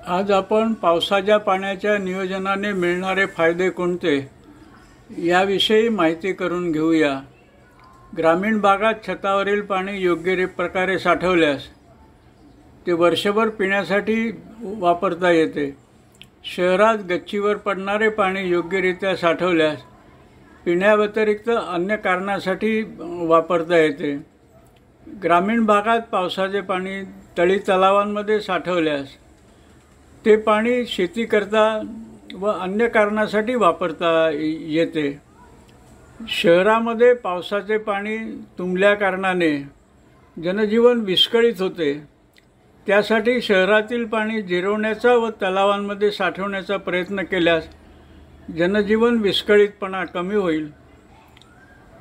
आज आपण पावसाच्या पाण्याच्या नियोजनाने मिळणारे फायदे कोणते याविषयी माहिती करून घेऊया। ग्रामीण भागात छतावरील पाणी योग्य प्रकारे साठवल्यास ते वर्षभर पिण्यासाठी वापरता येते। शहरात गच्चीवर पडणारे पाणी योग्यरित्या साठवल्यास पिण्याव्यतिरिक्त अन्य कारणासाठी वापरता येते। ग्रामीण भागात पावसाचे पाणी तळी तलावांमध्ये साठवल्यास ते पाणी शेती करता व अन्य कारणासाठी वापरता येते। शहरामध्ये पावसाचे पाणी तुंबल्या कारणाने जनजीवन विस्कळीत होते। त्यासाठी शहरातील पाणी जिरवण्याचा व तलावांमध्ये साठवण्याचा प्रयत्न केल्यास जनजीवन विस्कळीतपणा कमी होईल।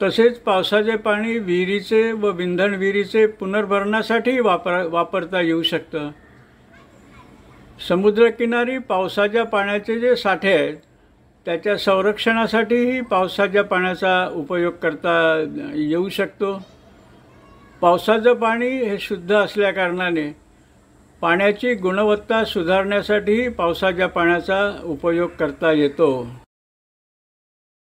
तसेच पावसाचे पाणी विहिरीचे व विंधण विहिरीचे पुनर्भरणासाठी वापरता येऊ शकतं। समुद्रकिनारी पावसाच्या पाण्याचे जे साठे आहेत त्याच्या संरक्षणासाठीही पावसाच्या पाण्याचा उपयोग करता येऊ शकतो। पावसाचं पाणी हे शुद्ध असल्याकारणाने पाण्याची गुणवत्ता सुधारण्यासाठीही पावसाच्या पाण्याचा उपयोग करता येतो।